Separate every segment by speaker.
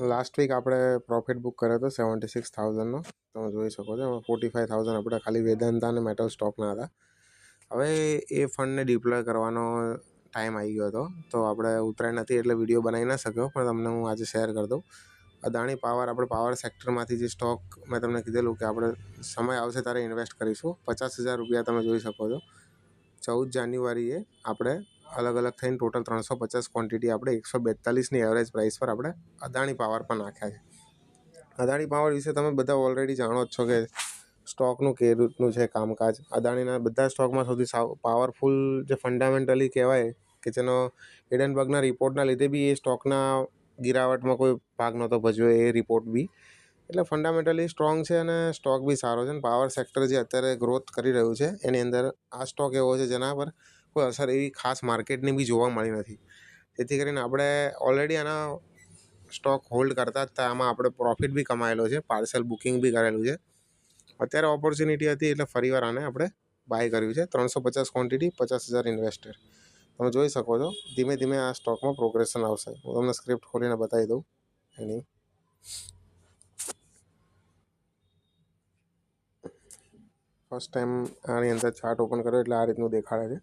Speaker 1: Last week આપણે profit book કર્યો હતો 76,000નો. તમે જોઈ શકો છો. એમાં 45,000 આપણે ખાલી વેદાંતા અને મેટલ સ્ટોકના હતા. હવે એ ફંડને ડિપ્લોય કરવાનો ટાઈમ આવી ગયો હતો, તો આપણે ઉતરાયણ નથી એટલે વિડીયો બનાવી ના શક્યો, પણ તમને હું આજે શેર કરી દઉં. અદાણી પાવર, આપણે પાવર સેક્ટરમાંથી જે સ્ટોક મેં તમને કીધેલું કે આપણે સમય આવશે ત્યારે ઇન્વેસ્ટ કરીશું. 50,000 રૂપિયા તમે જોઈ શકો છો. 14 જાન્યુઆરીએ આપણે અલગ અલગ થઈને ટોટલ 350 ક્વોન્ટિટી આપણે 142ની એવરેજ પ્રાઇસ પર આપણે અદાણી પાવર પર નાખ્યા છે. અદાણી પાવર વિશે તમે બધા ઓલરેડી જાણો જ છો કે સ્ટોકનું કે રીતનું છે કામકાજ. અદાણીના બધા સ્ટોકમાં સૌથી પાવરફુલ જે ફંડામેન્ટલી કહેવાય કે જેનો હિડનબર્ગના રિપોર્ટના લીધે બી એ સ્ટોકના ગિરાવટમાં કોઈ ભાગ નહોતો ભજવ્યો એ રિપોર્ટ બી. એટલે ફંડામેન્ટલી સ્ટ્રોંગ છે અને સ્ટોક બી સારો છે. અને પાવર સેક્ટર જે અત્યારે ગ્રોથ કરી રહ્યું છે એની અંદર આ સ્ટોક એવો છે જેના પર કોઈ અસર એવી ખાસ માર્કેટની બી જોવા મળી નથી. જેથી કરીને આપણે ઓલરેડી આના સ્ટોક હોલ્ડ કરતા જ હતા. આમાં આપણે પ્રોફિટ બી કમાયેલો છે, પાર્સલ બુકિંગ બી કરેલું છે. અત્યારે ઓપોર્ચ્યુનિટી હતી એટલે ફરીવાર આને આપણે બાય કર્યું છે. 350 ક્વોન્ટિટી, 50,000 ઇન્વેસ્ટર. તમે જોઈ શકો છો ધીમે ધીમે આ સ્ટોકમાં પ્રોગ્રેશન આવશે. હું તમને સ્ક્રિપ્ટ ખોલીને બતાવી દઉં એની. ફર્સ્ટ ટાઈમ આની અંદર ચાર્ટ ઓપન કર્યો એટલે આ રીતનું દેખાડે છે.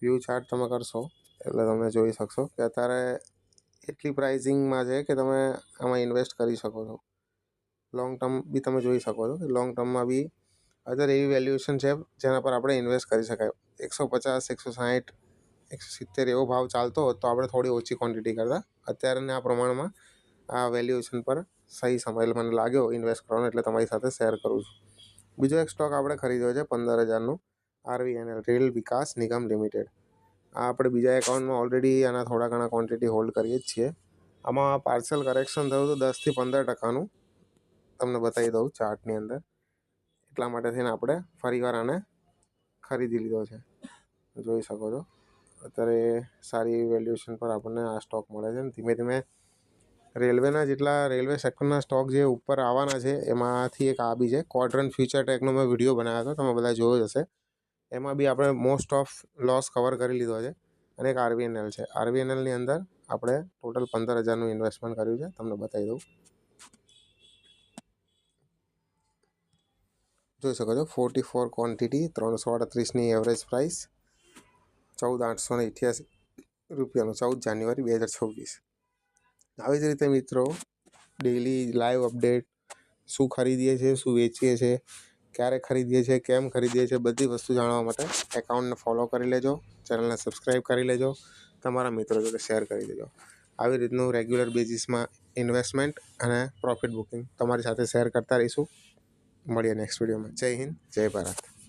Speaker 1: વ્યૂ ચાર્ટ તમે કરશો એટલે તમે જોઈ શકશો કે અત્યારે એટલી પ્રાઇઝિંગમાં છે કે તમે આમાં ઇન્વેસ્ટ કરી શકો છો. લોંગ ટર્મ બી તમે જોઈ શકો છો કે લોંગ ટર્મમાં બી અત્યારે એવી વેલ્યુએશન છે જેના પર આપણે ઇન્વેસ્ટ કરી શકાય. 150, 160, 170 એવો ભાવ ચાલતો હોત તો આપણે થોડી ઓછી ક્વોન્ટિટી કરતા. અત્યારના આ પ્રમાણમાં આ વેલ્યુએશન પર સહી સમય મને લાગ્યો ઇન્વેસ્ટ કરવાનો એટલે તમારી સાથે શેર કરું છું. બીજો એક સ્ટોક આપણે ખરીદ્યો છે 15,000નું, RVNL, રેલ વિકાસ નિગમ લિમિટેડ. આ આપણે બીજા એકાઉન્ટમાં ઓલરેડી આના થોડા ઘણા ક્વોન્ટિટી હોલ્ડ કરીએ જ છીએ. આમાં પાર્સલ કરેક્શન થયું હતું 10થી 15%. તમને બતાવી દઉં ચાર્ટની અંદર. એટલા માટે થઈને આપણે ફરીવાર આને ખરીદી લીધો છે. જોઈ શકો છો અત્યારે સારી વેલ્યુએશન પર આપણને આ સ્ટોક મળે છે. અને ધીમે ધીમે રેલવેના જેટલા રેલવે સેક્ટરના સ્ટોક જે ઉપર આવવાના છે એમાંથી એક આ બી છે. ક્વોડ્રન્ટ ફ્યુચર ટેકનો મેં વિડીયો બનાવ્યો હતો, તમે બધા જોયો જ હશે. એમાં બી આપણે મોસ્ટ ઓફ લોસ કવર કરી લીધો છે. અને એક RVNL છે. RVNLની અંદર આપણે ટોટલ 15,000નું ઇન્વેસ્ટમેન્ટ કર્યું છે. તમને બતાવી દઉં. જોઈ શકો છો 44 ક્વોન્ટિટી, 338ની એવરેજ પ્રાઇસ, 14,888 રૂપિયાનું, 14 જાન્યુઆરી 2026. આવી જ રીતે મિત્રો ડેઈલી લાઈવ અપડેટ, શું ખરીદીએ છીએ, શું વેચીએ છીએ, ક્યારે ખરીદીએ છીએ, કેમ ખરીદીએ છીએ, બધી વસ્તુ જાણવા માટે એકાઉન્ટને ફોલો કરી લેજો, ચેનલને સબસ્ક્રાઈબ કરી લેજો, તમારા મિત્રો જોડે શેર કરી દેજો. આવી રીતનું રેગ્યુલર બેઝિસમાં ઇન્વેસ્ટમેન્ટ અને પ્રોફિટ બુકિંગ તમારી સાથે શેર કરતા રહીશું. મળીએ નેક્સ્ટ વિડીયોમાં. જય હિન્દ, જય ભારત.